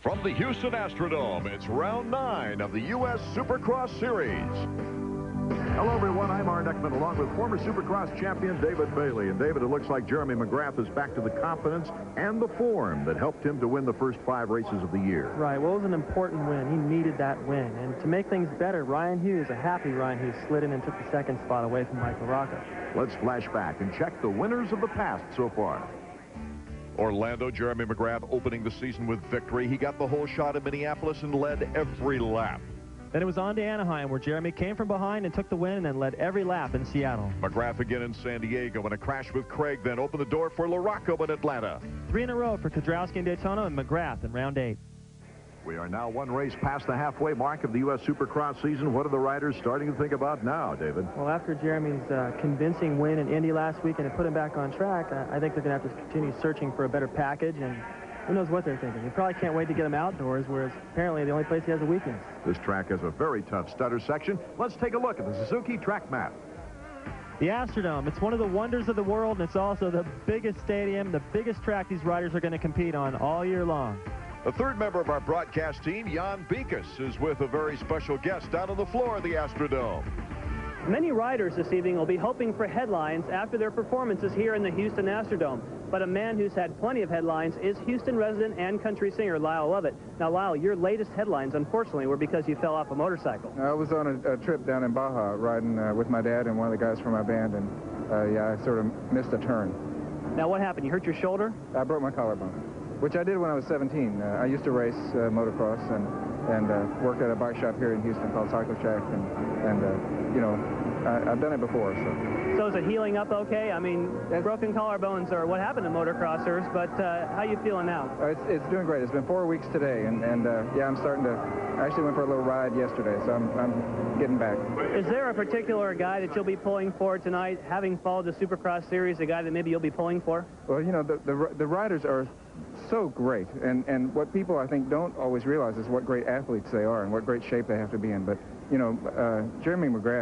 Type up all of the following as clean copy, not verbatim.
From the Houston Astrodome, it's round 9 of the U.S. Supercross Series. Hello, everyone. I'm Art Eckman, along with former Supercross champion David Bailey. And, David, it looks like Jeremy McGrath is back to the confidence and the form that helped him to win the first 5 races of the year. Right. Well, it was an important win. He needed that win. And to make things better, Ryan Hughes, a happy Ryan Hughes, slid in and took the second spot away from Mike LaRocca. Let's flash back and check the winners of the past so far. Orlando, Jeremy McGrath opening the season with victory. He got the whole shot at Minneapolis and led every lap. Then it was on to Anaheim, where Jeremy came from behind and took the win and then led every lap in Seattle. McGrath again in San Diego, and a crash with Craig then opened the door for LaRocca in Atlanta. 3 in a row for Kudrowski in Daytona and McGrath in round 8. We are now 1 race past the halfway mark of the U.S. Supercross season. What are the riders starting to think about now, David? Well, after Jeremy's convincing win in Indy last week and to put him back on track, I think they're going to have to continue searching for a better package, and who knows what they're thinking. They probably can't wait to get him outdoors, whereas apparently the only place he has a weakness. This track has a very tough stutter section. Let's take a look at the Suzuki track map. The Astrodome, it's one of the wonders of the world, and it's also the biggest stadium, the biggest track these riders are going to compete on all year long. The third member of our broadcast team, Jan Beekes, is with a very special guest down on the floor of the Astrodome. Many riders this evening will be hoping for headlines after their performances here in the Houston Astrodome. But a man who's had plenty of headlines is Houston resident and country singer Lyle Lovett. Now, Lyle, your latest headlines, unfortunately, were because you fell off a motorcycle. I was on a trip down in Baja riding with my dad and one of the guys from my band, and yeah, I sort of missed a turn. Now, what happened? You hurt your shoulder? I broke my collarbone, which I did when I was 17. I used to race motocross and worked at a bike shop here in Houston called Cycle Shack, and you know, I've done it before. So is it healing up okay? I mean, broken collarbones are what happened to motocrossers, but how you feeling now? It's doing great. It's been 4 weeks today, and yeah, I'm starting to. I actually went for a little ride yesterday, so I'm getting back. Is there a particular guy that you'll be pulling for tonight, having followed the Supercross series, a guy that maybe you'll be pulling for? Well, you know, the riders are so great, and what people, I think, don't always realize is what great athletes they are and what great shape they have to be in. But, you know, Jeremy McGrath,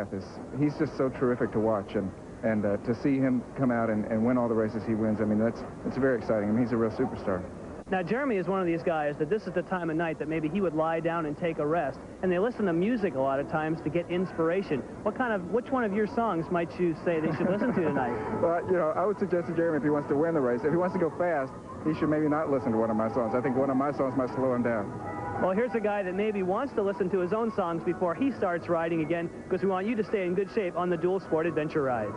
he's just so terrific to watch, and to see him come out and win all the races he wins, I mean, it's very exciting. I mean, he's a real superstar. Now, Jeremy is one of these guys that this is the time of night that maybe he would lie down and take a rest, and they listen to music a lot of times to get inspiration. Which one of your songs might you say they should listen to tonight? Well, you know, I would suggest to Jeremy, if he wants to win the race, if he wants to go fast, he should maybe not listen to one of my songs. I think one of my songs might slow him down. Well, here's a guy that maybe wants to listen to his own songs before he starts riding again, because we want you to stay in good shape on the Dual Sport Adventure Ride.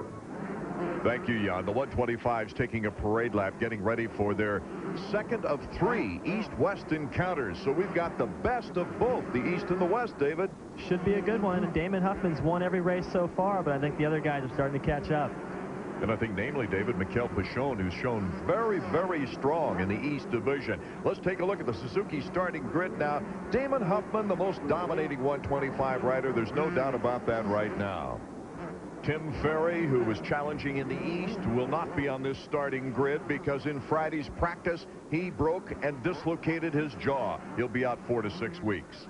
Thank you, Jan. The 125's taking a parade lap, getting ready for their second of 3 East-West encounters. So we've got the best of both, the East and the West, David. Should be a good one. And Damon Huffman's won every race so far, but I think the other guys are starting to catch up. And I think, namely, David Mikel Pichon, who's shown very, very strong in the East Division. Let's take a look at the Suzuki starting grid now. Damon Huffman, the most dominating 125 rider. There's no doubt about that right now. Tim Ferry, who was challenging in the East, will not be on this starting grid because in Friday's practice, he broke and dislocated his jaw. He'll be out 4 to 6 weeks.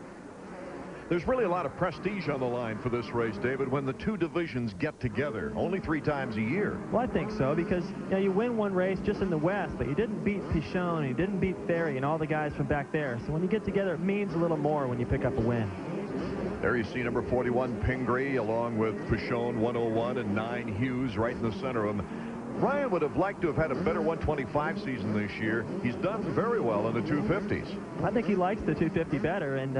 There's really a lot of prestige on the line for this race, David, when the 2 divisions get together only 3 times a year. Well, I think so, because you know, you win one race just in the West, but you didn't beat Pichon, you didn't beat Ferry and all the guys from back there. So when you get together, it means a little more when you pick up a win. There you see number 41, Pingree, along with Pichon, 101, and 9 Hughes right in the center of them. Ryan would have liked to have had a better 125 season this year. He's done very well in the 250s. I think he likes the 250 better, and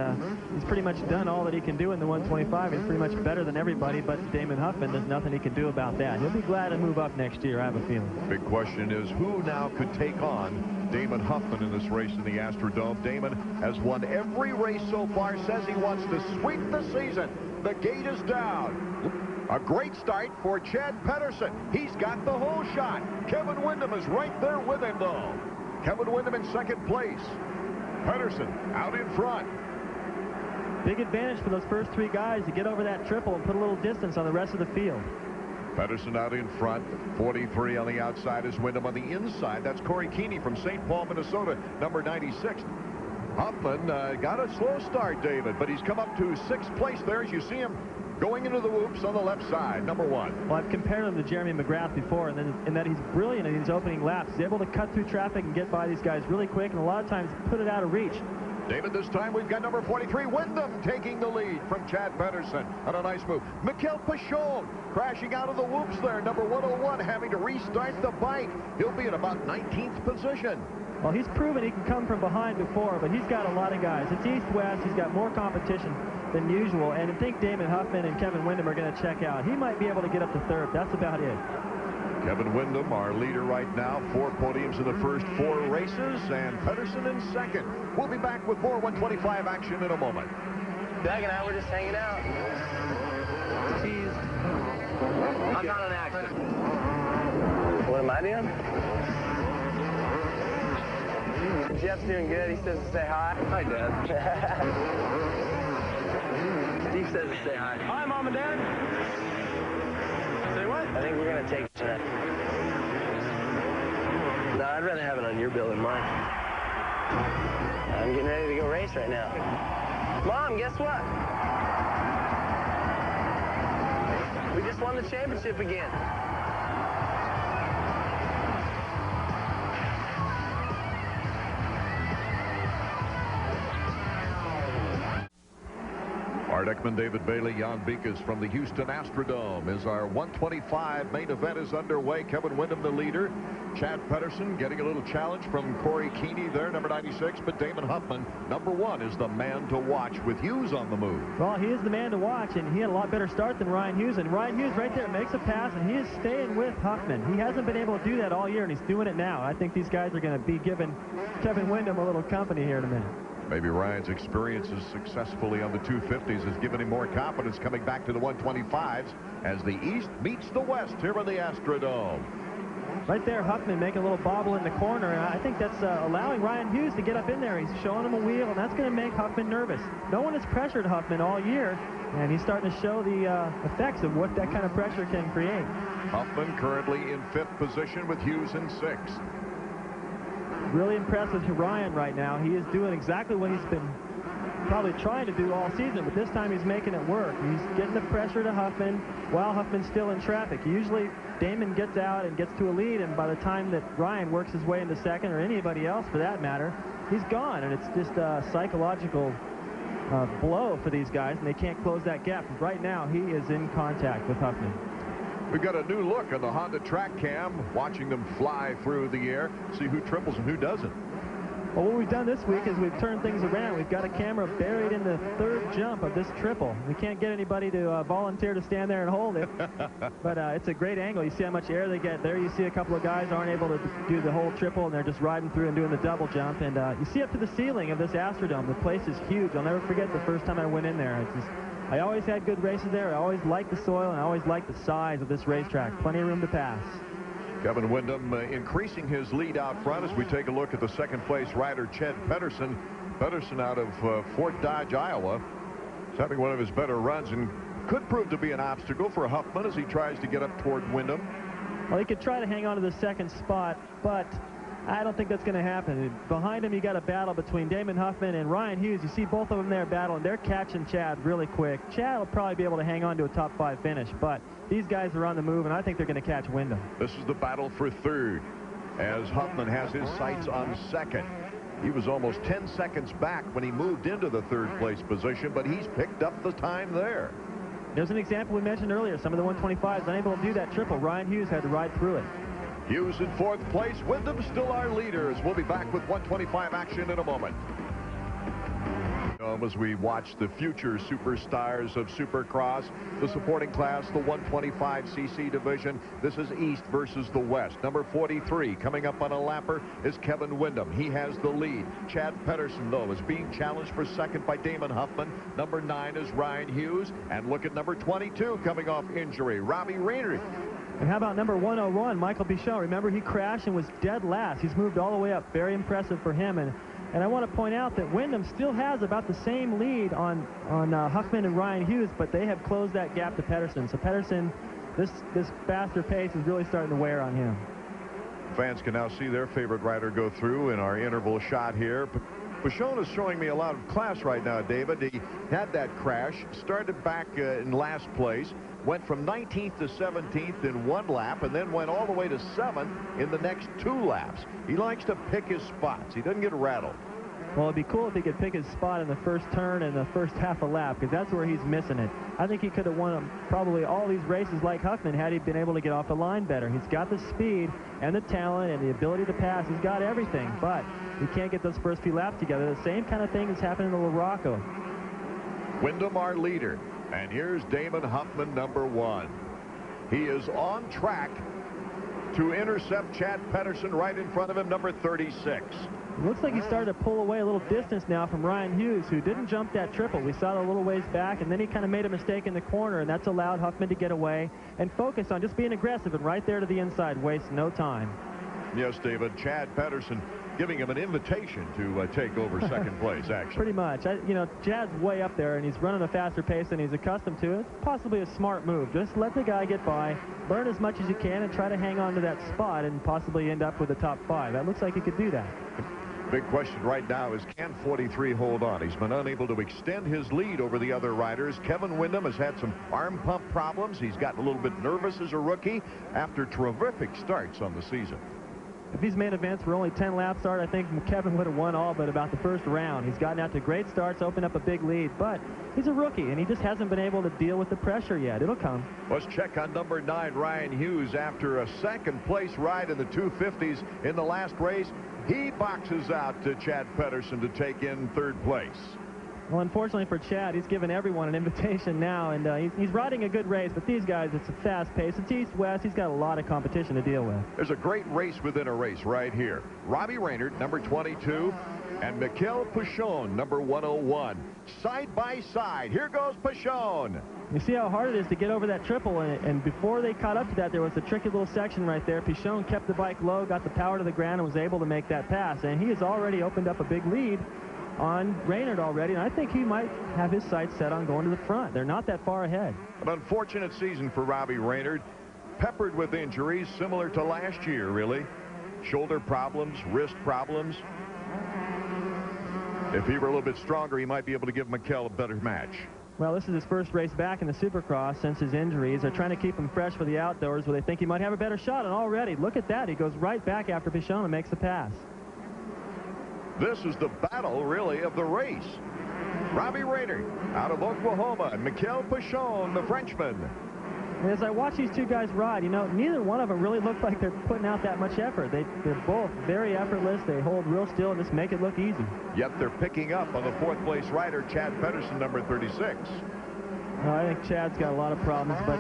he's pretty much done all that he can do in the 125. He's pretty much better than everybody but Damon Huffman. There's nothing he can do about that. He'll be glad to move up next year, I have a feeling. Big question is who now could take on Damon Huffman in this race in the Astrodome. Damon has won every race so far, says he wants to sweep the season. The gate is down. A great start for Chad Pedersen. He's got the whole shot. Kevin Windham is right there with him, though. Kevin Windham in second place. Pedersen out in front. Big advantage for those first 3 guys to get over that triple and put a little distance on the rest of the field. Pedersen out in front. 43 on the outside is Windham. On the inside, that's Corey Keeney from St. Paul, Minnesota, number 96. Huffman got a slow start, David, but he's come up to 6th place there as you see him going into the whoops on the left side, number 1. Well, I've compared him to Jeremy McGrath before, and then in that he's brilliant in these opening laps. He's able to cut through traffic and get by these guys really quick, and a lot of times put it out of reach. David, this time we've got number 43, Wyndham, taking the lead from Chad Pedersen on a nice move. Mikel Pichon crashing out of the whoops there. Number 101 having to restart the bike. He'll be in about 19th position. Well, he's proven he can come from behind before, but he's got a lot of guys. It's east-west. He's got more competition than usual, and I think Damon Huffman and Kevin Wyndham are going to check out. He might be able to get up to third. That's about it. Kevin Wyndham, our leader right now, 4 podiums in the first 4 races, and Pedersen in second. We'll be back with more 125 action in a moment. Doug and I were just hanging out. Teased. I'm not an accident. What am I doing? Jeff's doing good. He says to say hi. Hi, Dad. Steve says to say hi. Hi, Mom and Dad. Say what? I think we're going to take it tonight. No, I'd rather have it on your bill than mine. I'm getting ready to go race right now. Mom, guess what? We just won the championship again. Art Ekman, David Bailey, Jan Beekes from the Houston Astrodome as our 125 main event is underway. Kevin Wyndham, the leader. Chad Pedersen getting a little challenge from Corey Keeney there, number 96. But Damon Huffman, number 1, is the man to watch with Hughes on the move. Well, he is the man to watch, and he had a lot better start than Ryan Hughes. And Ryan Hughes right there makes a pass, and he is staying with Huffman. He hasn't been able to do that all year, and he's doing it now. I think these guys are going to be giving Kevin Wyndham a little company here in a minute. Maybe Ryan's experiences successfully on the 250s has given him more confidence coming back to the 125s as the East meets the West here in the Astrodome. Right there, Huffman making a little bobble in the corner, and I think that's allowing Ryan Hughes to get up in there. He's showing him a wheel, and that's going to make Huffman nervous. No one has pressured Huffman all year, and he's starting to show the effects of what that kind of pressure can create. Huffman currently in 5th position with Hughes in 6th. Really impressed with Ryan right now. He is doing exactly what he's been probably trying to do all season, but this time he's making it work. He's getting the pressure to Huffman while Huffman's still in traffic. Usually Damon gets out and gets to a lead, and by the time that Ryan works his way into second, or anybody else for that matter, he's gone, and it's just a psychological blow for these guys, and they can't close that gap. Right now he is in contact with Huffman. We've got a new look on the Honda track cam, watching them fly through the air, see who triples and who doesn't. Well, what we've done this week is we've turned things around. We've got a camera buried in the 3rd jump of this triple. We can't get anybody to volunteer to stand there and hold it, but it's a great angle. You see how much air they get there. You see a couple of guys aren't able to do the whole triple, and they're just riding through and doing the double jump. And you see up to the ceiling of this Astrodome. The place is huge. I'll never forget the first time I went in there. It's just, I always had good races there. I always liked the soil, and I always liked the size of this racetrack. Plenty of room to pass. Kevin Wyndham increasing his lead out front as we take a look at the 2nd place rider, Chad Pedersen. Pedersen out of Fort Dodge, Iowa. He's having one of his better runs and could prove to be an obstacle for Huffman as he tries to get up toward Wyndham. Well, he could try to hang on to the 2nd spot, but I don't think that's going to happen. Behind him, you got a battle between Damon Huffman and Ryan Hughes. You see both of them there battling. They're catching Chad really quick. Chad will probably be able to hang on to a top 5 finish, but these guys are on the move, and I think they're going to catch Wyndham. This is the battle for 3rd as Huffman has his sights on 2nd. He was almost 10 seconds back when he moved into the 3rd place position, but he's picked up the time there. There's an example we mentioned earlier. Some of the 125s unable to do that triple. Ryan Hughes had to ride through it. Hughes in 4th place. Wyndham still our leaders. We'll be back with 125 action in a moment. As we watch the future superstars of Supercross, the supporting class, the 125cc division. This is East versus the West. Number 43 coming up on a lapper is Kevin Wyndham. He has the lead. Chad Pedersen, though, is being challenged for 2nd by Damon Huffman. Number 9 is Ryan Hughes. And look at number 22 coming off injury, Robbie Rainey. And how about number 101, Michael Pichon? Remember, he crashed and was dead last. He's moved all the way up. Very impressive for him. And I want to point out that Wyndham still has about the same lead on Huffman and Ryan Hughes, but they have closed that gap to Pedersen. So Pedersen, this faster pace is really starting to wear on him. Fans can now see their favorite rider go through in our interval shot here. Pichon is showing me a lot of class right now, David. He had that crash, started back in last place, went from 19th to 17th in 1 lap, and then went all the way to 7th in the next 2 laps. He likes to pick his spots. He doesn't get rattled. Well, it'd be cool if he could pick his spot in the first turn and the first half a lap, because that's where he's missing it. I think he could have won probably all these races like Huffman had he been able to get off the line better. He's got the speed and the talent and the ability to pass. He's got everything, but he can't get those first few laps together. The same kind of thing is happening to LaRocco. Wyndham, our leader. And here's Damon Huffman, number 1. He is on track to intercept Chad Pedersen right in front of him, number 36. It looks like he started to pull away a little distance now from Ryan Hughes, who didn't jump that triple. We saw it a little ways back, and then he kind of made a mistake in the corner, and that's allowed Huffman to get away and focus on just being aggressive and right there to the inside, waste no time. Yes, David, Chad Pedersen giving him an invitation to take over second place, actually. Pretty much. You know, Chad's way up there, and he's running a faster pace than he's accustomed to. It's possibly a smart move. Just let the guy get by, burn as much as you can, and try to hang on to that spot and possibly end up with the top 5. That looks like he could do that. Big question right now is, can 43 hold on? He's been unable to extend his lead over the other riders. Kevin Wyndham has had some arm pump problems. He's gotten a little bit nervous as a rookie after terrific starts on the season. If these main events were only 10 lap start, I think Kevin would have won all but about the first round. He's gotten out to great starts, opened up a big lead, but he's a rookie, and he just hasn't been able to deal with the pressure yet. It'll come. Let's check on number 9, Ryan Hughes. After a second-place ride in the 250s in the last race, he boxes out to Chad Pedersen to take in third place. Well, unfortunately for Chad, he's given everyone an invitation now, and he's riding a good race, but these guys, it's a fast pace. It's east-west. He's got a lot of competition to deal with. There's a great race within a race right here. Robbie Reynard, number 22, and Mikel Pichon, number 101. Side by side. Here goes Pichon. You see how hard it is to get over that triple, and before they caught up to that, there was a tricky little section right there. Pichon kept the bike low, got the power to the ground, and was able to make that pass, and he has already opened up a big lead on Reynard already, and I think he might have his sights set on going to the front. They're not that far ahead. An unfortunate season for Robbie Reynard, peppered with injuries similar to last year, really. Shoulder problems, wrist problems. If he were a little bit stronger, he might be able to give Mikel a better match. Well, this is his first race back in the Supercross since his injuries. They're trying to keep him fresh for the outdoors where they think he might have a better shot, and already, look at that. He goes right back after Pichon and makes the pass. This is the battle, really, of the race. Robbie Reynard out of Oklahoma, and Mikel Pichon, the Frenchman. And as I watch these two guys ride, you know, neither one of them really looks like they're putting out that much effort. They're both very effortless. They hold real still and just make it look easy. Yet they're picking up on the fourth-place rider, Chad Pedersen, number 36. Well, I think Chad's got a lot of problems, but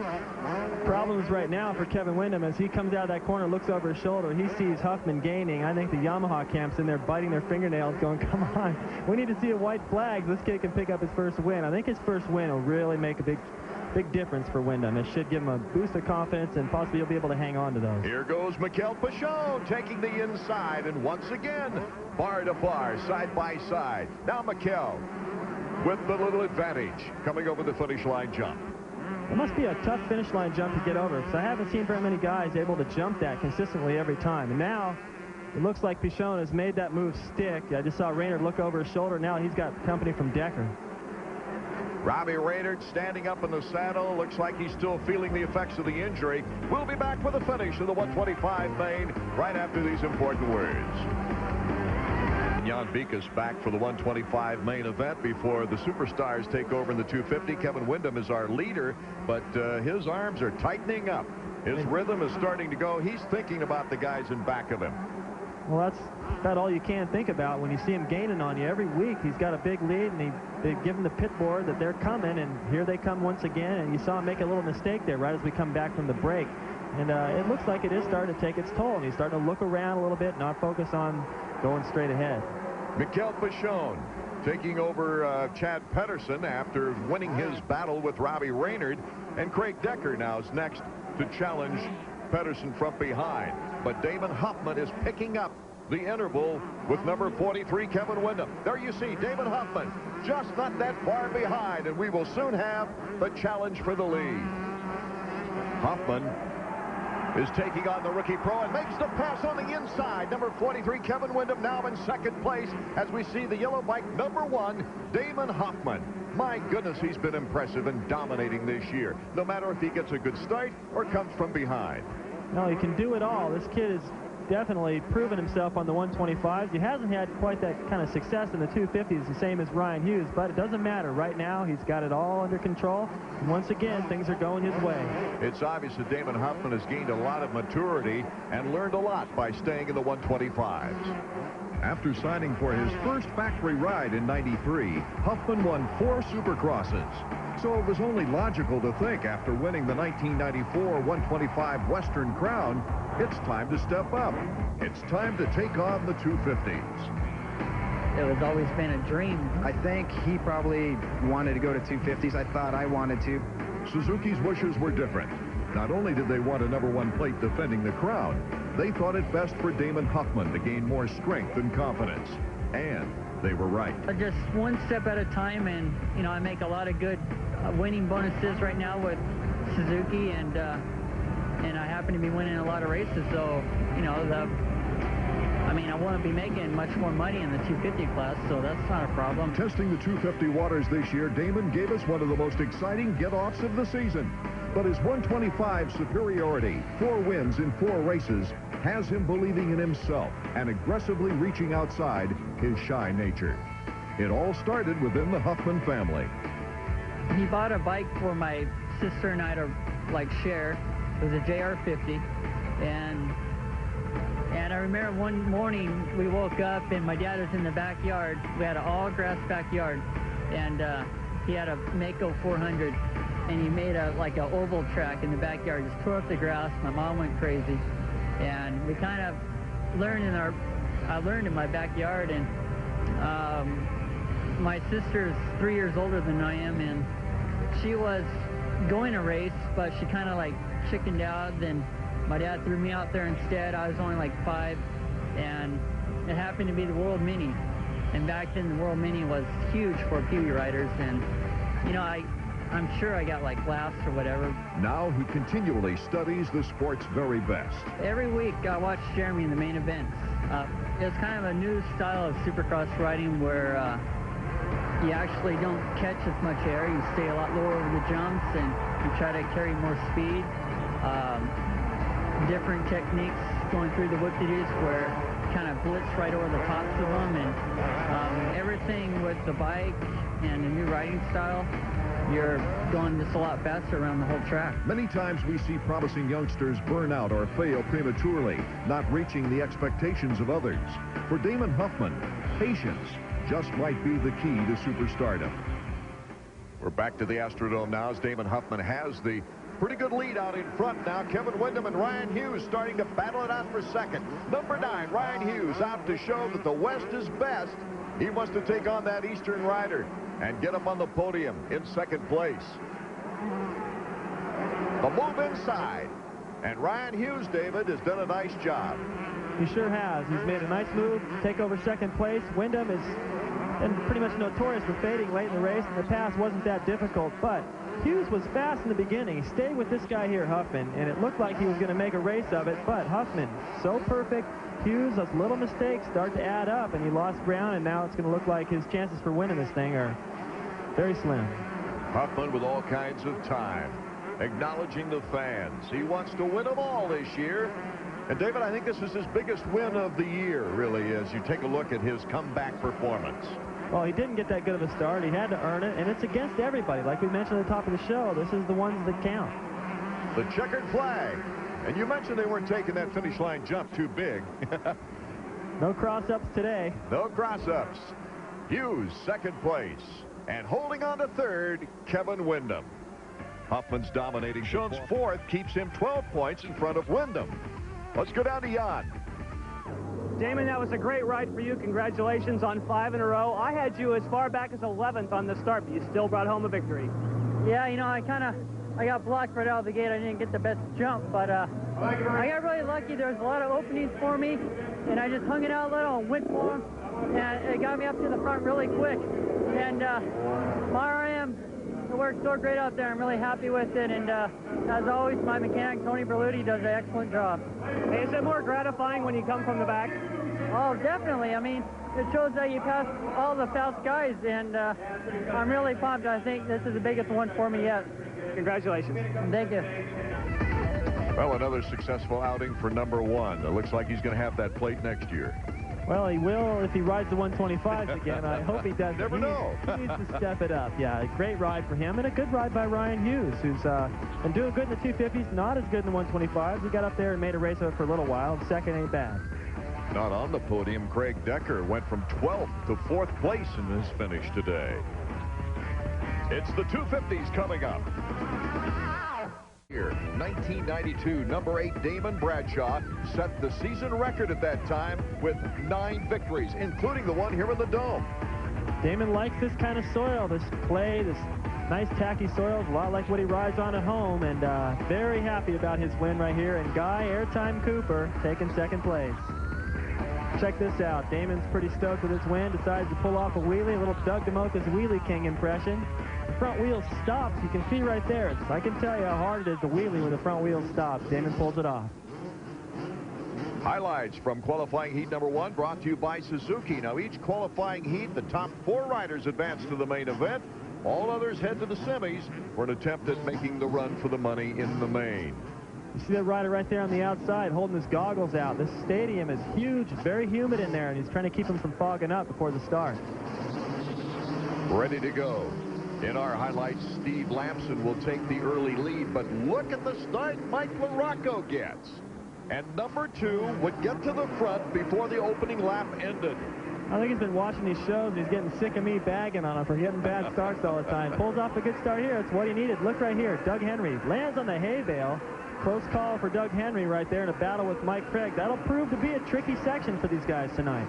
problems right now for Kevin Wyndham as he comes out of that corner, looks over his shoulder. He sees Huffman gaining. I think the Yamaha camp's in there biting their fingernails going, come on, we need to see a white flag. This kid can pick up his first win. I think his first win will really make a big difference for Wyndham. It should give him a boost of confidence, and possibly he'll be able to hang on to those. Here goes Mikel Pichon taking the inside, and once again, bar to bar, side by side. Now Mikel with the little advantage coming over the finish line jump. It must be a tough finish line jump to get over, because I haven't seen very many guys able to jump that consistently every time. And now it looks like Pichon has made that move stick. I just saw Reynard look over his shoulder. Now he's got company from Decker. Robbie Reynard standing up in the saddle. Looks like he's still feeling the effects of the injury. We'll be back with the finish of the 125 main right after these important words. Jan Beekes back for the 125 main event before the superstars take over in the 250. Kevin Wyndham is our leader, but his arms are tightening up. His rhythm is starting to go. He's thinking about the guys in back of him. Well, that's about all you can think about when you see him gaining on you. Every week he's got a big lead, and they give him the pit board that they're coming, and here they come once again. And you saw him make a little mistake there right as we come back from the break. And it looks like it is starting to take its toll, and he's starting to look around a little bit, not focus on going straight ahead. Mikel Pichon taking over Chad Pedersen after winning his battle with Robbie Reynard, and Craig Decker now is next to challenge Pedersen from behind. But Damon Huffman is picking up the interval with number 43, Kevin Wyndham. There you see Damon Huffman just not that far behind, and we will soon have the challenge for the lead. Huffman is taking on the rookie pro and makes the pass on the inside. Number 43, Kevin Wyndham, now in second place as we see the yellow bike number 1, Damon Huffman. My goodness, he's been impressive and dominating this year, no matter if he gets a good start or comes from behind. No, he can do it all. This kid definitely proven himself on the 125s. He hasn't had quite that kind of success in the 250s, the same as Ryan Hughes, but it doesn't matter. Right now, he's got it all under control. And once again, things are going his way. It's obvious that Damon Huffman has gained a lot of maturity and learned a lot by staying in the 125s. After signing for his first factory ride in '93, Huffman won 4 Supercrosses. So it was only logical to think after winning the 1994 125 Western Crown, it's time to step up. It's time to take on the 250s. It was always been a dream. I think he probably wanted to go to 250s. I thought I wanted to. Suzuki's wishes were different. Not only did they want a #1 plate defending the crown, they thought it best for Damon Huffman to gain more strength and confidence. And they were right. Just one step at a time, and, you know, I make a lot of good winning bonuses right now with Suzuki, and I happen to be winning a lot of races, so, you know, I want to be making much more money in the 250 class, so that's not a problem. Testing the 250 waters this year, Damon gave us one of the most exciting get-offs of the season. But his 125 superiority, 4 wins in 4 races, has him believing in himself and aggressively reaching outside his shy nature. It all started within the Huffman family. He bought a bike for my sister and I to, like, share. It was a JR50, and I remember one morning we woke up and my dad was in the backyard. We had an all-grass backyard, and he had a Mako 400, and he made an oval track in the backyard, just tore up the grass. My mom went crazy, and we kind of learned I learned in my backyard, and my sister's 3 years older than I am, and she was going to race, but she kind of chickened out. Then my dad threw me out there instead. I was only 5, and it happened to be the World Mini. And back then, the World Mini was huge for Pee Wee riders, and, you know, I'm sure I got laps or whatever. Now he continually studies the sport's very best. Every week I watch Jeremy in the main events. It's kind of a new style of Supercross riding where you actually don't catch as much air. You stay a lot lower over the jumps, and you try to carry more speed. Different techniques going through the whoop-de-doos where you kind of blitz right over the tops of them, and everything with the bike and the new riding style, you're going just a lot faster around the whole track. Many times we see promising youngsters burn out or fail prematurely, not reaching the expectations of others. For Damon Huffman, patience just might be the key to superstardom. We're back to the Astrodome now as Damon Huffman has the pretty good lead out in front now. Kevin Windham and Ryan Hughes starting to battle it out for second. Number 9, Ryan Hughes, out to show that the West is best. He wants to take on that Eastern rider and get him on the podium in second place. The move inside. And Ryan Hughes, David, has done a nice job. He sure has. He's made a nice move to take over second place. Windham is pretty much notorious for fading late in the race, and the pass wasn't that difficult, but Hughes was fast in the beginning. He stayed with this guy here, Huffman, and it looked like he was going to make a race of it, but Huffman, so perfect. Hughes, those little mistakes start to add up, and he lost ground, and now it's going to look like his chances for winning this thing are very slim. Huffman with all kinds of time, acknowledging the fans. He wants to win them all this year. And, David, I think this is his biggest win of the year, really, as you take a look at his comeback performance. Well, he didn't get that good of a start. He had to earn it, and it's against everybody. Like we mentioned at the top of the show, this is the ones that count. The checkered flag. And you mentioned they weren't taking that finish line jump too big. No cross-ups today. No cross-ups. Hughes, second place. And holding on to third, Kevin Windham. Huffman's dominating. Schoen's fourth keeps him 12 points in front of Windham. Let's go down to Jan. Damon, that was a great ride for you. Congratulations on 5 in a row. I had you as far back as 11th on the start, but you still brought home a victory. Yeah, you know, I got blocked right out of the gate. I didn't get the best jump, but I got really lucky. There was a lot of openings for me, and I just hung it out a little and went for them, and it got me up to the front really quick. And my RM, it worked so great out there. I'm really happy with it, and as always, my mechanic, Tony Berluti, does an excellent job. Hey, is it more gratifying when you come from the back? Oh, definitely. I mean, it shows that you pass all the fast guys, and I'm really pumped. I think this is the biggest one for me yet. Congratulations. Thank you. Well, another successful outing for number 1. It looks like he's going to have that plate next year. Well, he will if he rides the 125s again. I hope he does. Never know. He needs to step it up. Yeah, a great ride for him, and a good ride by Ryan Hughes, who's been doing good in the 250s, not as good in the 125s. He got up there and made a race of it for a little while. Second ain't bad. Not on the podium, Craig Decker went from 12th to 4th place in his finish today. It's the 250s coming up. Here, 1992, number 8 Damon Bradshaw set the season record at that time with 9 victories, including the one here in the Dome. Damon likes this kind of soil, this clay, this nice tacky soil, a lot like what he rides on at home, and very happy about his win right here. And Guy Airtime Cooper taking second place. Check this out. Damon's pretty stoked with his win, decides to pull off a wheelie, a little Doug DeMocha's Wheelie King impression. The front wheel stops. You can see right there. I can tell you how hard it is to wheelie when the front wheel stops. Damon pulls it off. Highlights from qualifying heat number 1 brought to you by Suzuki. Now, each qualifying heat, the top 4 riders advance to the main event. All others head to the semis for an attempt at making the run for the money in the main. You see that rider right there on the outside holding his goggles out. This stadium is huge. It's very humid in there, and he's trying to keep them from fogging up before the start. Ready to go. In our highlights, Steve Lamson will take the early lead, but look at the start Mike LaRocco gets. And number 2 would get to the front before the opening lap ended. I think he's been watching these shows, and he's getting sick of me bagging on him for getting bad starts all the time. Pulls off a good start here. It's what he needed. Look right here. Doug Henry lands on the hay bale. Close call for Doug Henry right there in a battle with Mike Craig. That'll prove to be a tricky section for these guys tonight.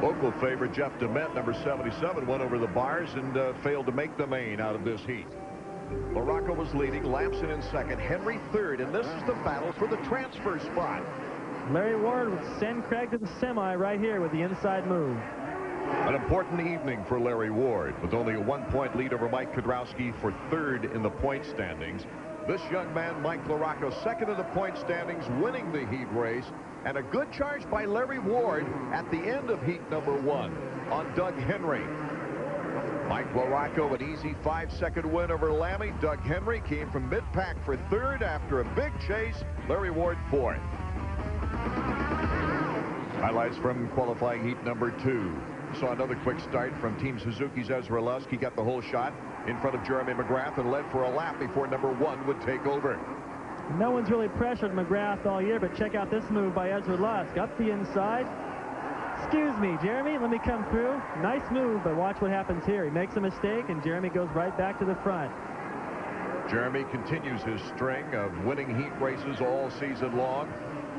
Local favorite Jeff DeMent, number 77, went over the bars and failed to make the main out of this heat. LaRocco was leading, Lamson in second, Henry third, and this is the battle for the transfer spot. Larry Ward would send Craig to the semi right here with the inside move. An important evening for Larry Ward, with only a 1-point lead over Mike Kudrowski for third in the point standings. This young man, Mike LaRocco, second in the point standings, winning the heat race, and a good charge by Larry Ward at the end of heat number 1 on Doug Henry. Mike LaRocco, an easy 5-second win over Lammy. Doug Henry came from mid-pack for third after a big chase. Larry Ward fourth. Highlights from qualifying heat number 2. Saw another quick start from Team Suzuki's Ezra Lusk. He got the whole shot in front of Jeremy McGrath and led for a lap before number 1 would take over. No one's really pressured McGrath all year, but check out this move by Ezra Lusk. Up the inside. Excuse me, Jeremy, let me come through. Nice move, but watch what happens here. He makes a mistake, and Jeremy goes right back to the front. Jeremy continues his string of winning heat races all season long.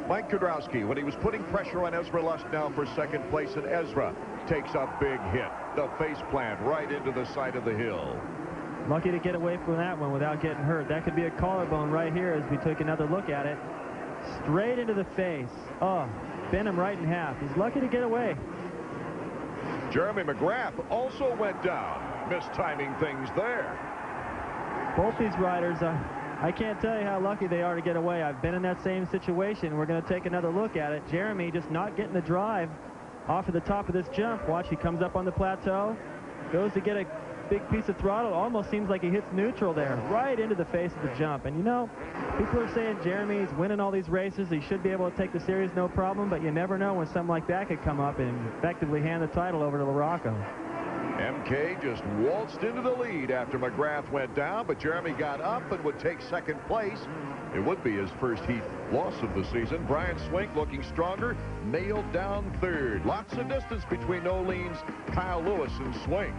Mike Kudrowski, when he was putting pressure on Ezra Lusk now for second place, and Ezra takes a big hit. The face plant right into the side of the hill. Lucky to get away from that one without getting hurt. That could be a collarbone right here as we take another look at it. Straight into the face. Oh, bent him right in half. He's lucky to get away. Jeremy McGrath also went down. Mistiming things there. Both these riders, I can't tell you how lucky they are to get away. I've been in that same situation. We're going to take another look at it. Jeremy just not getting the drive off of the top of this jump. Watch, he comes up on the plateau, goes to get a big piece of throttle. Almost seems like he hits neutral there, right into the face of the jump. And you know, people are saying Jeremy's winning all these races. He should be able to take the series no problem, but you never know when something like that could come up and effectively hand the title over to LaRocco. MK just waltzed into the lead after McGrath went down, but Jeremy got up and would take second place. It would be his first heat loss of the season. Brian Swink looking stronger, nailed down third. Lots of distance between Nolene's Kyle Lewis and Swink.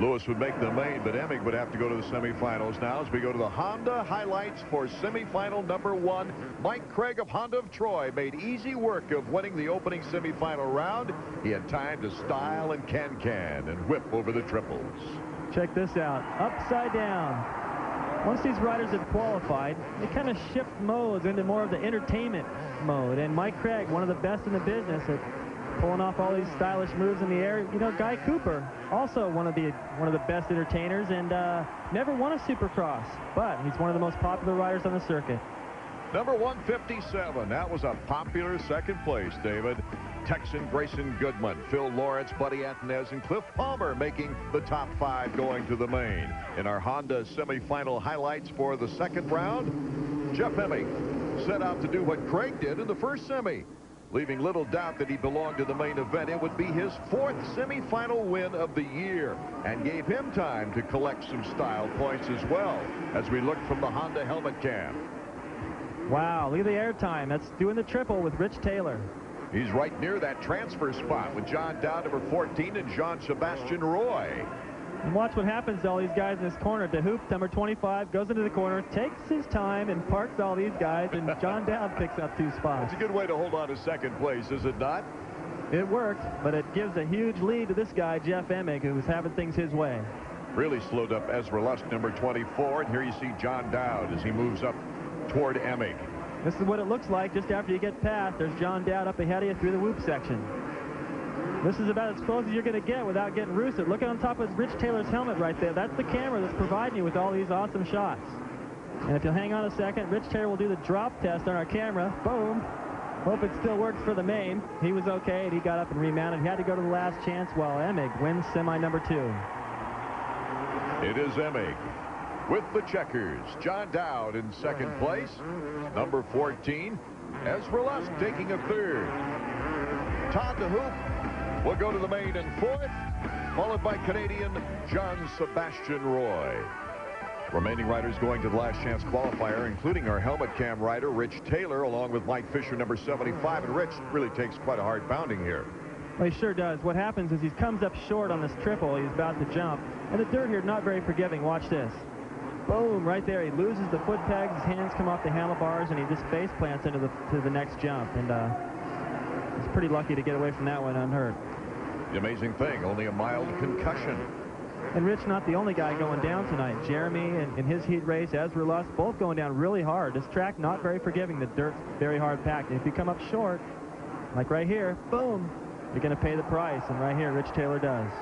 Lewis would make the main, but Emig would have to go to the semifinals now as we go to the Honda highlights for semifinal number 1. Mike Craig of Honda of Troy made easy work of winning the opening semifinal round. He had time to style and can and whip over the triples. Check this out. Upside down. Once these riders have qualified, they kind of shift modes into more of the entertainment mode. And Mike Craig, one of the best in the business at pulling off all these stylish moves in the air. You know, Guy Cooper, also one of the best entertainers, and never won a Supercross, but he's one of the most popular riders on the circuit. Number 157. That was a popular second place, David. Texan Grayson Goodman, Phil Lawrence, Buddy Antonez, and Cliff Palmer making the top 5 going to the main. In our Honda semifinal highlights for the second round, Jeff Emig set out to do what Craig did in the first semi, leaving little doubt that he belonged to the main event. It would be his 4th semifinal win of the year and gave him time to collect some style points as well as we look from the Honda helmet cam. Wow, look at the airtime. That's doing the triple with Rich Taylor. He's right near that transfer spot with John Dowd, number 14, and Jean-Sebastian Roy. And watch what happens to all these guys in this corner. DeHoop, number 25, goes into the corner, takes his time, and parks all these guys, and John Dowd picks up 2 spots. It's a good way to hold on to second place, is it not? It worked, but it gives a huge lead to this guy, Jeff Emig, who's having things his way. Really slowed up Ezra Lusk, number 24, and here you see John Dowd as he moves up toward Emig. This is what it looks like just after you get past. There's John Dowd up ahead of you through the whoop section. This is about as close as you're going to get without getting roosted. Look on top of Rich Taylor's helmet right there. That's the camera that's providing you with all these awesome shots. And if you'll hang on a second, Rich Taylor will do the drop test on our camera. Boom. Hope it still works for the main. He was okay, and he got up and remounted. He had to go to the last chance while Emig wins semi number 2. It is Emig with the checkers. John Dowd in second place. Number 14, Ezra Lusk taking a 3rd. Todd DeHoop will go to the main in 4th, followed by Canadian Jean-Sebastian Roy. Remaining riders going to the last chance qualifier, including our helmet cam rider, Rich Taylor, along with Mike Fisher, number 75. And Rich really takes quite a hard pounding here. Well, he sure does. What happens is he comes up short on this triple. He's about to jump. And the dirt here, not very forgiving. Watch this. Boom, right there. He loses the foot pegs. His hands come off the handlebars, and he just face plants into the next jump. And he's pretty lucky to get away from that one unhurt. The amazing thing, only a mild concussion. And Rich, not the only guy going down tonight. Jeremy in his heat race, Ezra Lusk, both going down really hard. This track not very forgiving. The dirt's very hard packed. And if you come up short, like right here, boom, you're going to pay the price. And right here, Rich Taylor does.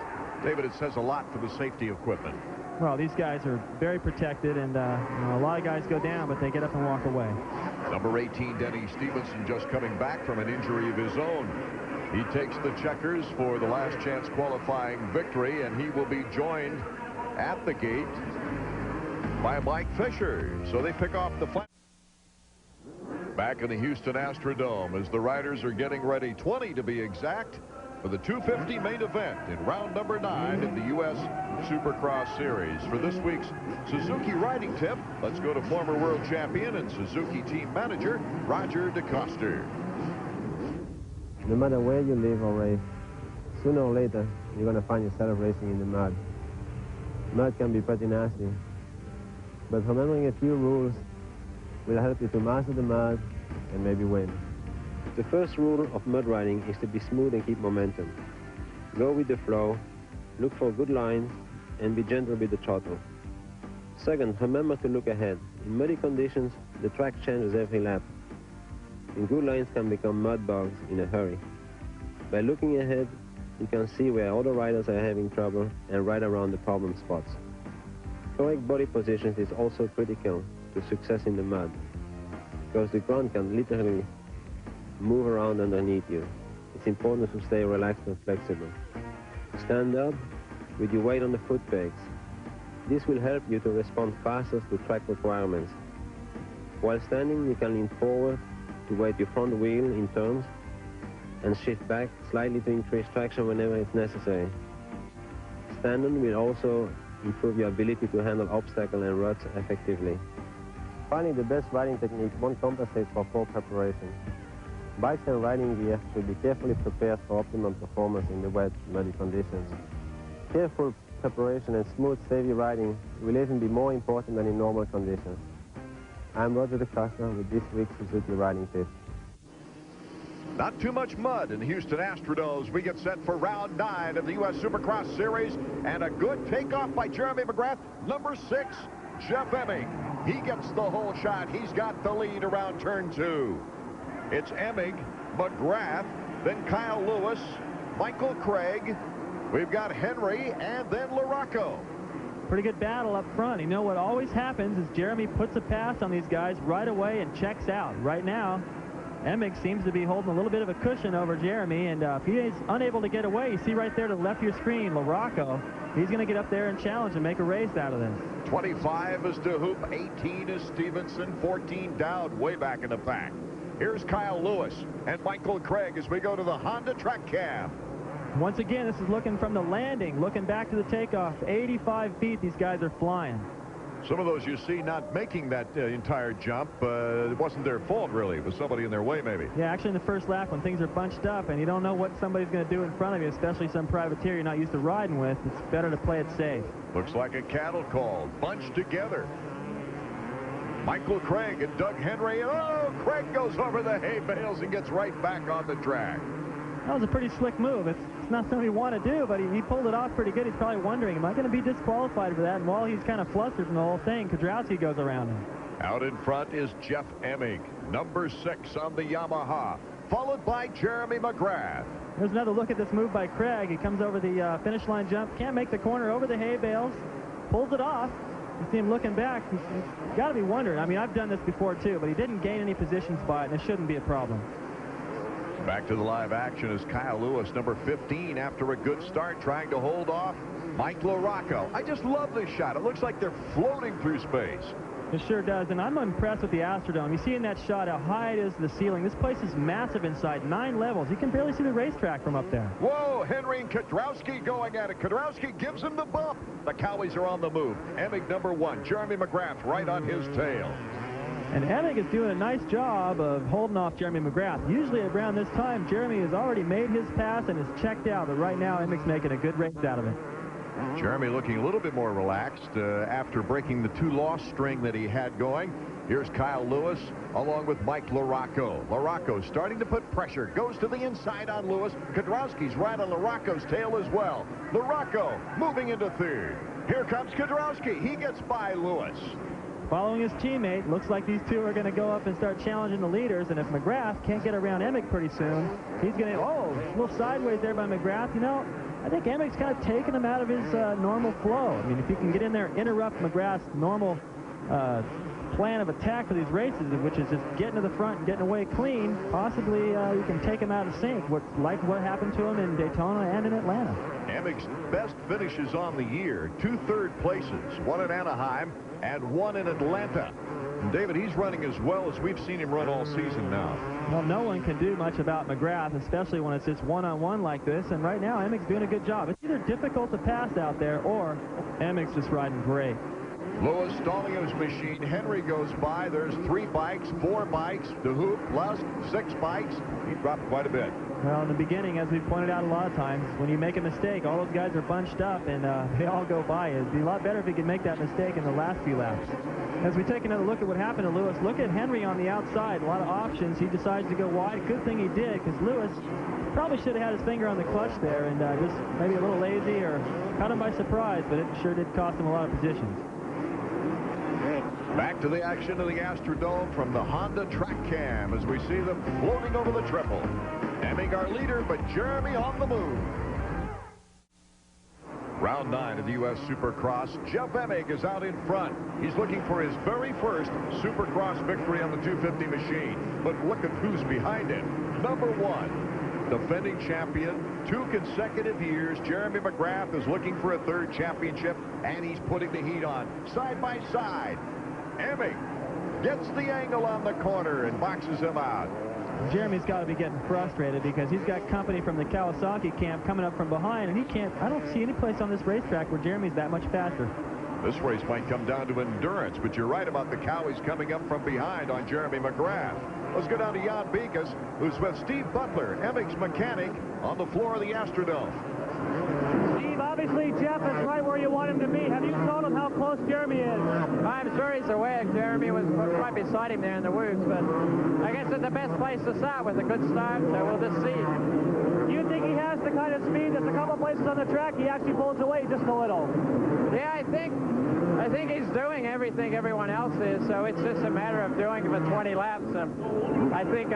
David, it says a lot for the safety equipment. Well, these guys are very protected, and a lot of guys go down, but they get up and walk away. Number 18, Denny Stevenson, just coming back from an injury of his own. He takes the checkers for the last chance qualifying victory, and he will be joined at the gate by Mike Fisher. So they pick off the flag. Back in the Houston Astrodome as the riders are getting ready, 20 to be exact, for the 250 main event in round number 9 in the U.S. Supercross Series. For this week's Suzuki riding tip, let's go to former world champion and Suzuki team manager, Roger DeCoster. No matter where you live or race, sooner or later, you're going to find yourself racing in the mud. Mud can be pretty nasty, but remembering a few rules will help you to master the mud and maybe win. The first rule of mud riding is to be smooth and keep momentum. Go with the flow, look for good lines, and be gentle with the throttle. Second, remember to look ahead. In muddy conditions, the track changes every lap. And good lines can become mud bugs in a hurry. By looking ahead, you can see where other riders are having trouble and ride around the problem spots. Correct body positions is also critical to success in the mud, because the ground can literally move around underneath you. It's important to stay relaxed and flexible. Stand up with your weight on the foot pegs. This will help you to respond faster to track requirements. While standing, you can lean forward to weight your front wheel in turns and shift back slightly to increase traction whenever it's necessary. Standing will also improve your ability to handle obstacles and ruts effectively. Finding the best riding technique won't compensate for poor preparation. Bikes and riding gear should be carefully prepared for optimum performance in the wet, muddy conditions. Careful preparation and smooth, steady riding will even be more important than in normal conditions. I'm Roger DeCoster with this week's Suzuki riding tip. Not too much mud in the Houston Astrodome. We get set for round 9 of the U.S. Supercross Series, and a good takeoff by Jeremy McGrath. Number 6, Jeff Emig. He gets the whole shot. He's got the lead around turn 2. It's Emig, McGrath, then Kyle Lewis, Michael Craig. We've got Henry, and then LaRocco. Pretty good battle up front. You know what always happens is Jeremy puts a pass on these guys right away and checks out. Right now, Emig seems to be holding a little bit of a cushion over Jeremy, and if he is unable to get away, you see right there to the left of your screen, LaRocco, he's going to get up there and challenge and make a race out of this. 25 is DeHoop, 18 is Stevenson, 14 Dowd way back in the pack. Here's Kyle Lewis and Michael Craig as we go to the Honda track cam. Once again, this is looking from the landing, looking back to the takeoff. 85 feet, these guys are flying. Some of those you see not making that entire jump. It wasn't their fault, really. It was somebody in their way, maybe. Yeah, actually in the first lap when things are bunched up and you don't know what somebody's going to do in front of you, especially some privateer you're not used to riding with, it's better to play it safe. Looks like a cattle call, bunched together. Michael Craig and Doug Henry. Oh, Craig goes over the hay bales and gets right back on the track. That was a pretty slick move. It's not something he wanted to do, but he pulled it off pretty good. He's probably wondering, am I going to be disqualified for that? And while he's kind of flustered from the whole thing, Kudrowski goes around him. Out in front is Jeff Emig, number 6 on the Yamaha, followed by Jeremy McGrath. There's another look at this move by Craig. He comes over the finish line jump, can't make the corner over the hay bales, pulls it off. You see him looking back. He's got to be wondering. I mean, I've done this before, too, but he didn't gain any positions by it, and it shouldn't be a problem. Back to the live action is Kyle Lewis, number 15, after a good start, trying to hold off Mike LaRocco. I just love this shot. It looks like they're floating through space. It sure does, and I'm impressed with the Astrodome. You see in that shot how high it is to the ceiling. This place is massive inside, 9 levels. You can barely see the racetrack from up there. Whoa, Henry and Kudrowski going at it. Kudrowski gives him the bump. The Cowies are on the move. Emig, number 1. Jeremy McGrath right on his tail. And Emig is doing a nice job of holding off Jeremy McGrath. Usually around this time, Jeremy has already made his pass and is checked out. But right now, Emig's making a good race out of it. Jeremy looking a little bit more relaxed after breaking the 2-loss string that he had going. Here's Kyle Lewis along with Mike LaRocco. LaRocco starting to put pressure. Goes to the inside on Lewis. Kudrowski's right on LaRocco's tail as well. LaRocco moving into third. Here comes Kudrowski. He gets by Lewis. Following his teammate, looks like these two are going to go up and start challenging the leaders. And if McGrath can't get around Emig pretty soon, he's going to, a little sideways there by McGrath. You know, I think Emig's kind of taking him out of his normal flow. I mean, if you can get in there and interrupt McGrath's normal plan of attack for these races, which is just getting to the front and getting away clean, possibly you can take him out of sync, like what happened to him in Daytona and in Atlanta. Emig's best finishes on the year, 2 third places, 1 in Anaheim and 1 in Atlanta. And David, he's running as well as we've seen him run all season now. Well, no one can do much about McGrath, especially when it's just one-on-one like this. And right now, Emig's doing a good job. It's either difficult to pass out there or Emig's just riding great. Lewis stalling his machine. Henry goes by. There's 3 bikes, 4 bikes. DeHoop, Lusk, 6 bikes. He dropped quite a bit. Well, in the beginning, as we've pointed out a lot of times, when you make a mistake, all those guys are bunched up and they all go by. It'd be a lot better if he could make that mistake in the last few laps. As we take another look at what happened to Lewis, look at Henry on the outside. A lot of options. He decides to go wide. Good thing he did, because Lewis probably should have had his finger on the clutch there and just maybe a little lazy or caught him by surprise, but it sure did cost him a lot of positions. Back to the action of the Astrodome from the Honda track cam as we see them floating over the triple. Emig our leader, but Jeremy on the move. Round 9 of the U.S. Supercross. Jeff Emig is out in front. He's looking for his very first Supercross victory on the 250 machine. But look at who's behind him. Number 1, defending champion, 2 consecutive years. Jeremy McGrath is looking for a 3rd championship, and he's putting the heat on. Side by side. Emig gets the angle on the corner and boxes him out. Jeremy's got to be getting frustrated because he's got company from the Kawasaki camp coming up from behind, and he can't. I don't see any place on this racetrack where Jeremy's that much faster. This race might come down to endurance, but you're right about the Cowies coming up from behind on Jeremy McGrath. Let's go down to Jan Beekes, who's with Steve Butler, Emig's mechanic, on the floor of the Astrodome. Steve, obviously Jeff is right where you want him to be. Have you told him how close Jeremy is? I'm sure he's aware. Jeremy was right beside him there in the woods, but I guess it's the best place to start with a good start, so we'll just see. Do you think he has the kind of speed that a couple places on the track he actually pulls away just a little? Yeah, I think he's doing everything everyone else is, so it's just a matter of doing it for 20 laps. I think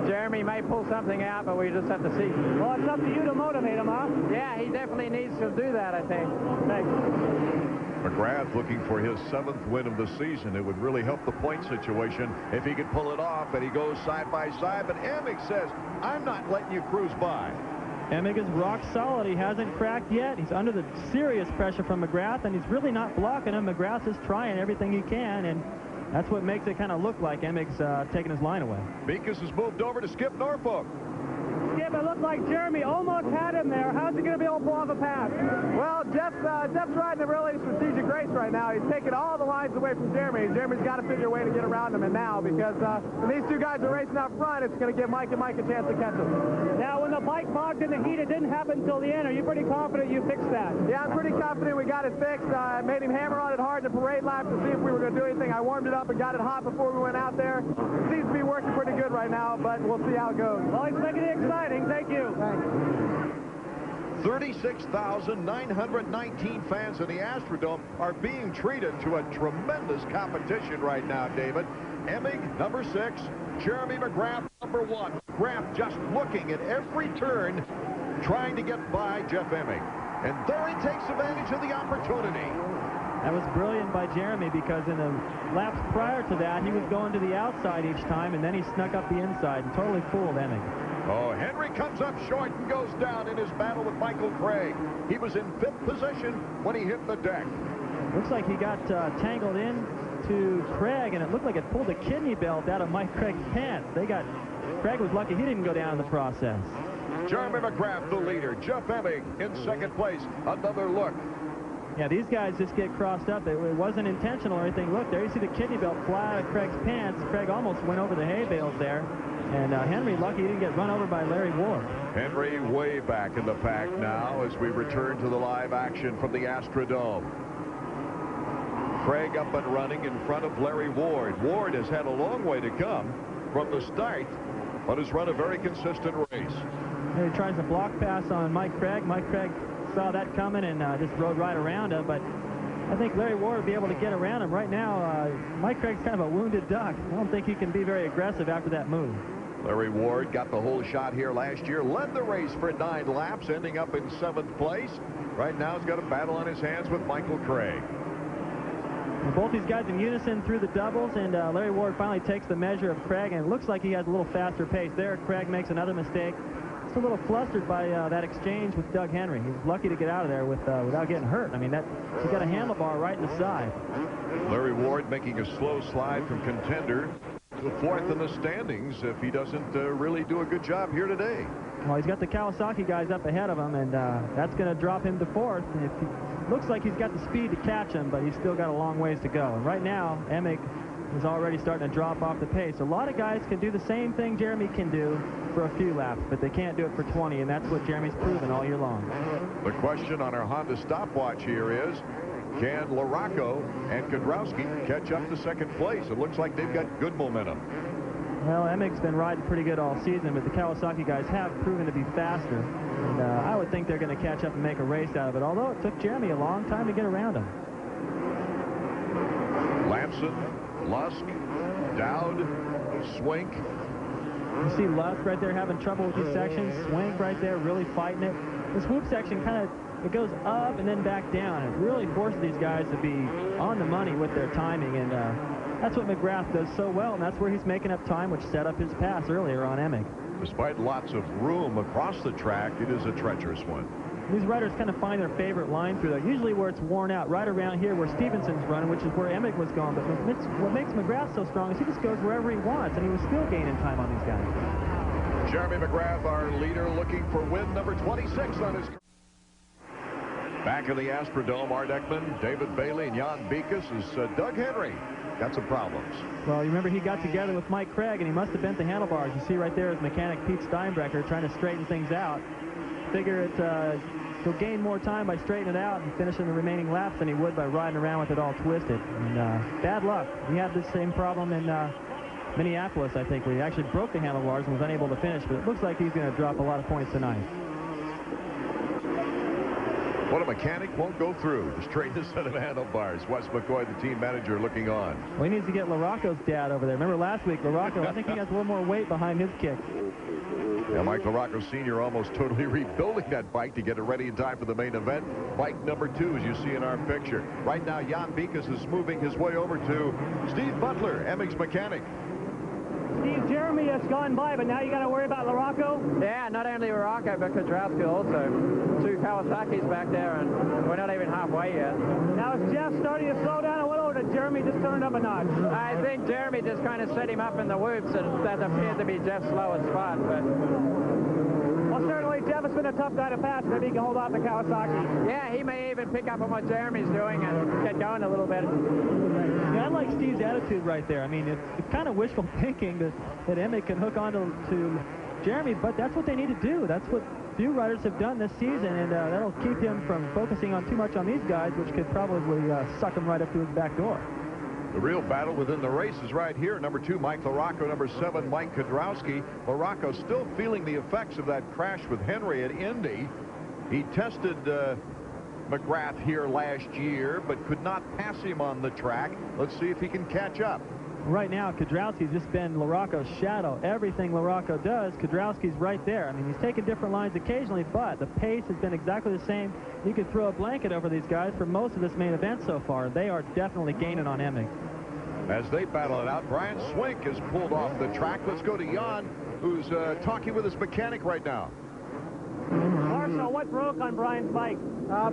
Jeremy may pull something out, but we just have to see. Well, it's up to you to motivate him, huh? Yeah, he definitely needs to do that, I think. Thanks. McGrath looking for his 7th win of the season. It would really help the point situation if he could pull it off, and he goes side by side. But Emig says, I'm not letting you cruise by. Emig is rock solid. He hasn't cracked yet. He's under the serious pressure from McGrath, and he's really not blocking him. McGrath is trying everything he can, and that's what makes it kind of look like Emig's taking his line away. Beekes has moved over to Skip Norfolk. Skip, it looked like Jeremy almost had him there. How's he going to be able to pull off a pass? Well, Jeff's riding a really strategic race right now. He's taking all the lines away from Jeremy. Jeremy's got to figure a way to get around him, and now, because when these two guys are racing out front, it's going to give Mike and Mike a chance to catch him. Now, when the bike bogged in the heat, it didn't happen until the end. Are you pretty confident you fixed that? Yeah, I'm pretty confident we got it fixed. I made him hammer on it hard in the parade lap to see if we were going to do anything. I warmed it up and got it hot before we went out there. It seems to be working pretty good right now, but we'll see how it goes. Well, he's making it exciting. Thank you. 36,919 fans in the Astrodome are being treated to a tremendous competition right now, David. Emig, number 6. Jeremy McGrath, number 1. McGrath just looking at every turn, trying to get by Jeff Emig. And there he takes advantage of the opportunity. That was brilliant by Jeremy, because in the laps prior to that, he was going to the outside each time, and then he snuck up the inside and totally fooled Emig. Oh, Henry comes up short and goes down in his battle with Michael Craig. He was in 5th position when he hit the deck. Looks like he got tangled in to Craig, and it looked like it pulled a kidney belt out of Mike Craig's pants. Craig was lucky he didn't go down in the process. Jeremy McGrath, the leader. Jeff Emig in 2nd place. Another look. Yeah, these guys just get crossed up. It wasn't intentional or anything. Look, there you see the kidney belt fly out of Craig's pants. Craig almost went over the hay bales there. And Henry, lucky he didn't get run over by Larry Ward. Henry way back in the pack now as we return to the live action from the Astrodome. Craig up and running in front of Larry Ward. Ward has had a long way to come from the start, but has run a very consistent race. And he tries a block pass on Mike Craig. Mike Craig saw that coming and just rode right around him, but I think Larry Ward will be able to get around him. Right now, Mike Craig's kind of a wounded duck. I don't think he can be very aggressive after that move. Larry Ward got the whole shot here last year, led the race for 9 laps, ending up in 7th place. Right now he's got a battle on his hands with Michael Craig. Well, both these guys in unison through the doubles, and Larry Ward finally takes the measure of Craig, and it looks like he has a little faster pace there. Craig makes another mistake. Just a little flustered by that exchange with Doug Henry. He was lucky to get out of there without getting hurt. I mean, he's got a handlebar right in the side. Larry Ward making a slow slide from contender to 4th in the standings if he doesn't really do a good job here today. Well, he's got the Kawasaki guys up ahead of him, and that's going to drop him to 4th. Looks like he's got the speed to catch him, but he's still got a long ways to go. And right now, Emig is already starting to drop off the pace. A lot of guys can do the same thing Jeremy can do for a few laps, but they can't do it for 20, and that's what Jeremy's proven all year long. The question on our Honda stopwatch here is, can Larocco and Kondrowski catch up to 2nd place? It looks like they've got good momentum. Well, Emig's been riding pretty good all season, but the Kawasaki guys have proven to be faster. And I would think they're going to catch up and make a race out of it, although it took Jeremy a long time to get around him. Lamson, Lusk, Dowd, Swink. You see Lusk right there having trouble with these sections. Swink right there really fighting it. This whoop section kind of, it goes up and then back down. It really forces these guys to be on the money with their timing, and that's what McGrath does so well, and that's where he's making up time, which set up his pass earlier on Emig. Despite lots of room across the track, it is a treacherous one. These riders kind of find their favorite line through there, usually where it's worn out, right around here where Stevenson's running, which is where Emig was going. But what makes McGrath so strong is he just goes wherever he wants, and he was still gaining time on these guys. Jeremy McGrath, our leader, looking for win number 26 on his career. Back in the Astrodome, Art Ekman, David Bailey, and Jan Beekes is Doug Henry. Got some problems. Well, you remember he got together with Mike Craig, and he must have bent the handlebars. You see right there is mechanic Pete Steinbrecher trying to straighten things out. Figure he'll gain more time by straightening it out and finishing the remaining laps than he would by riding around with it all twisted. And bad luck. We had this same problem in Minneapolis, I think, where he actually broke the handlebars and was unable to finish. But it looks like he's going to drop a lot of points tonight. What a mechanic won't go through to straighten a set of handlebars. Wes McCoy, the team manager, looking on. Well, he needs to get Larocco's dad over there. Remember last week, Larocco, I think he has a little more weight behind his kick. Now, Mike LaRocco Sr. almost totally rebuilding that bike to get it ready in time for the main event. Bike number 2, as you see in our picture. Right now, Jan Beekes is moving his way over to Steve Butler, Emmig's mechanic. Steve, Jeremy has gone by, but now you got to worry about LaRocco? Yeah, not only LaRocco, but Kudrowski also. 2 Kawasaki's back there, and we're not even halfway yet. Now, is Jeff starting to slow down a little, or did Jeremy just turn it up a notch? I think Jeremy just kind of set him up in the whoops, and that appeared to be Jeff's slowest spot. But well, certainly, Jeff has been a tough guy to pass. Maybe he can hold out the Kawasaki. yeah, he may even pick up on what Jeremy's doing and get going a little bit. Yeah, I like Steve's attitude right there. I mean, it's kind of wishful thinking that Emig can hook on to Jeremy, but that's what they need to do. That's what few riders have done this season, and that'll keep him from focusing on too much on these guys, which could probably suck him right up to his back door. The real battle within the race is right here. Number 2, Mike LaRocco. Number 7, Mike Kudrowski. LaRocco still feeling the effects of that crash with Henry at Indy. He tested McGrath here last year, but could not pass him on the track. Let's see if he can catch up. Right now, Kudrowski's just been LaRocco's shadow. Everything LaRocco does, Kudrowski's right there. I mean, he's taken different lines occasionally, but the pace has been exactly the same. You could throw a blanket over these guys for most of this main event so far. They are definitely gaining on Emig. As they battle it out, Brian Swink is pulled off the track. Let's go to Jan, who's talking with his mechanic right now. Marshall, what broke on Brian's bike?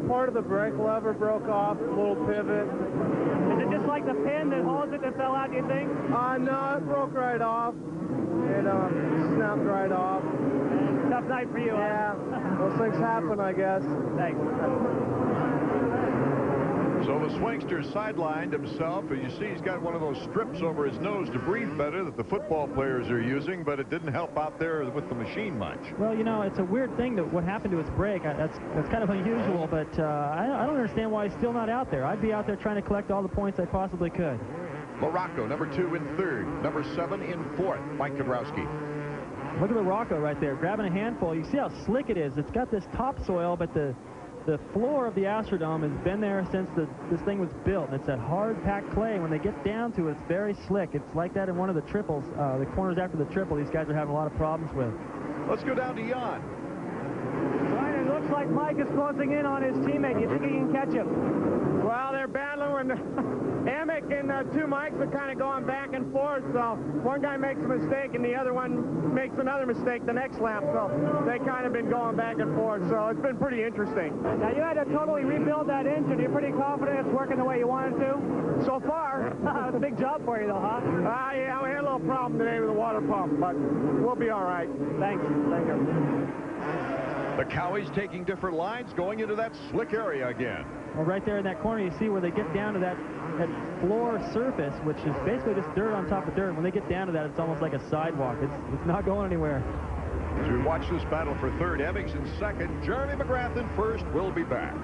Part of the brake lever broke off, a little pivot. Is it just like the pin that holds it that fell out, do you think? No, it broke right off. It snapped right off. Tough night for you, Yeah, those things happen, I guess. Thanks. So the Swinkster sidelined himself. As you see, he's got one of those strips over his nose to breathe better that the football players are using, but it didn't help out there with the machine much. Well, you know, it's a weird thing that what happened to his brake. That's kind of unusual, but I don't understand why he's still not out there. I'd be out there trying to collect all the points I possibly could. LaRocco, number 2 in 3rd. Number 7 in 4th, Mike Kudrowski. Look at LaRocco right there, grabbing a handful. You see how slick it is. It's got this topsoil, but the floor of the Astrodome has been there since this thing was built. And it's that hard-packed clay. When they get down to it, it's very slick. It's like that in one of the triples. The corners after the triple, these guys are having a lot of problems with. Let's go down to Jan. Brian, it looks like Mike is closing in on his teammate. Do you think he can catch him? Well, they're battling. Emmig and 2 Mikes are kind of going back and forth, so one guy makes a mistake and the other one makes another mistake the next lap, so they kind of been going back and forth, so it's been pretty interesting. Now, you had to totally rebuild that engine. You're pretty confident it's working the way you wanted to? So far. It's a big job for you, though, huh? Yeah, we had a little problem today with the water pump, but we'll be all right. Thanks. Thank you. The Cowies taking different lines, going into that slick area again. Well, right there in that corner, you see where they get down to that floor surface, which is basically just dirt on top of dirt. When they get down to that, it's almost like a sidewalk. It's not going anywhere. As we watch this battle for 3rd, Emmig's in 2nd, Jeremy McGrath in 1st. We'll be back.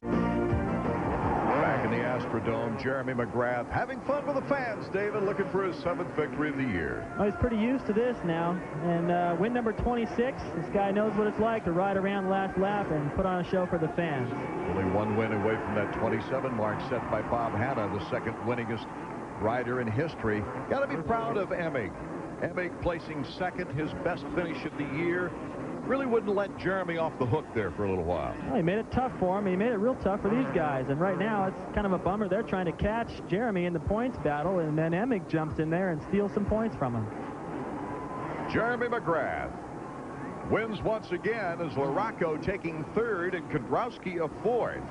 Back in the Astrodome, Jeremy McGrath having fun with the fans, David, looking for his 7th victory of the year. Well, he's pretty used to this now. And win number 26, this guy knows what it's like to ride around the last lap and put on a show for the fans. Only 1 win away from that 27 mark set by Bob Hanna, the 2nd winningest rider in history. Got to be proud of Emig. Emig placing 2nd, his best finish of the year. Really wouldn't let Jeremy off the hook there for a little while. Well, he made it tough for him. He made it real tough for these guys. And right now, it's kind of a bummer. They're trying to catch Jeremy in the points battle, and then Emig jumps in there and steals some points from him. Jeremy McGrath wins once again as LaRocco taking 3rd and Kudrowski a 4th.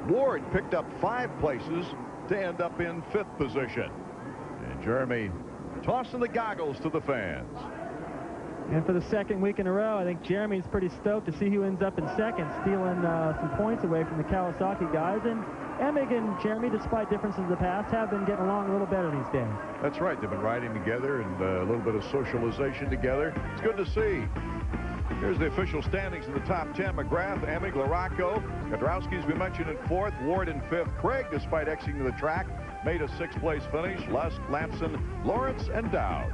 Ward picked up 5 places to end up in 5th position. And Jeremy tossing the goggles to the fans. And for the 2nd week in a row, I think Jeremy's pretty stoked to see who ends up in 2nd, stealing some points away from the Kawasaki guys. And Emig and Jeremy, despite differences in the past, have been getting along a little better these days. That's right. They've been riding together and a little bit of socialization together. It's good to see. Here's the official standings in the top 10. McGrath, Emig, LaRocco, Kudrowski's we mentioned in 4th, Ward in 5th. Craig, despite exiting the track, made a 6th-place finish. Lusk, Lamson, Lawrence, and Dowd.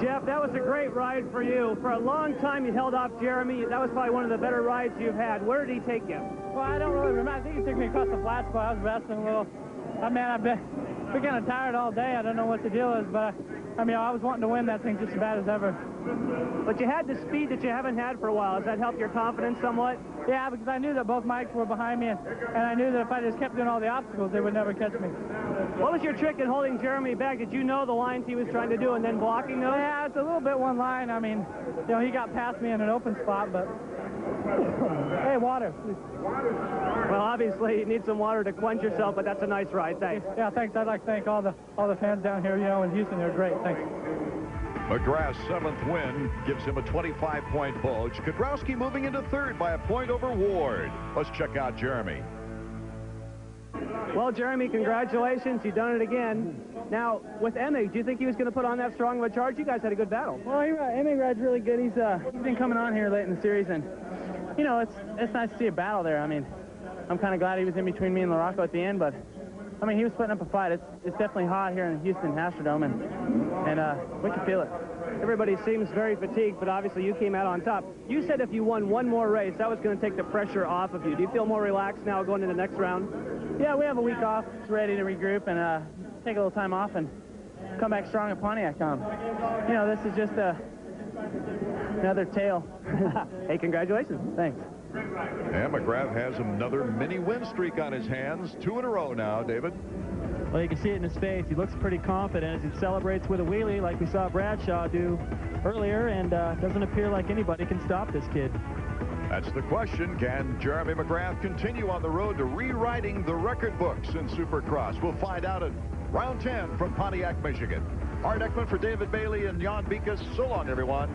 Jeff, that was a great ride for you. For a long time, you held off Jeremy. That was probably one of the better rides you've had. Where did he take you? Well, I don't really remember. I think he took me across the flat spot. I was resting a little. I mean, I've been kind of tired all day. I don't know what the deal is, but I mean, I was wanting to win that thing just as bad as ever. But you had the speed that you haven't had for a while. Has that helped your confidence somewhat? Yeah, because I knew that both Mikes were behind me, and I knew that if I just kept doing all the obstacles, they would never catch me. What was your trick in holding Jeremy back? Did you know the lines he was trying to do and then blocking those? Yeah, it's a little bit one line. I mean, you know, he got past me in an open spot, but... Hey, water. Well, obviously, you need some water to quench yourself, but that's a nice ride. Thanks. Yeah, thanks. I'd like to thank all the fans down here, you know, in Houston. They're great. Thanks. McGrath's 7th win gives him a 25-point bulge. Kudrowski moving into 3rd by a point over Ward. Let's check out Jeremy. Well, Jeremy, congratulations. You've done it again. Now, with Emig, do you think he was going to put on that strong of a charge? You guys had a good battle. Well, Emig rides really good. He's been coming on here late in the series, and, you know, it's nice to see a battle there. I mean, I'm kind of glad he was in between me and LaRocco at the end, but, I mean, he was putting up a fight. It's definitely hot here in the Houston Astrodome, and we can feel it. Everybody seems very fatigued, but obviously you came out on top. You said if you won one more race, that was going to take the pressure off of you. Do you feel more relaxed now going into the next round? Yeah, we have a week off, just ready to regroup and take a little time off and come back strong at Pontiac. You know, this is just another tale. Hey, congratulations. Thanks. And McGrath has another mini win streak on his hands. 2 in a row now, David. Well, you can see it in his face. He looks pretty confident as he celebrates with a wheelie like we saw Bradshaw do earlier, and doesn't appear like anybody can stop this kid. That's the question. Can Jeremy McGrath continue on the road to rewriting the record books in Supercross? We'll find out at round 10 from Pontiac, Michigan. Art Ekman for David Bailey and Jan Bikas. So long, everyone.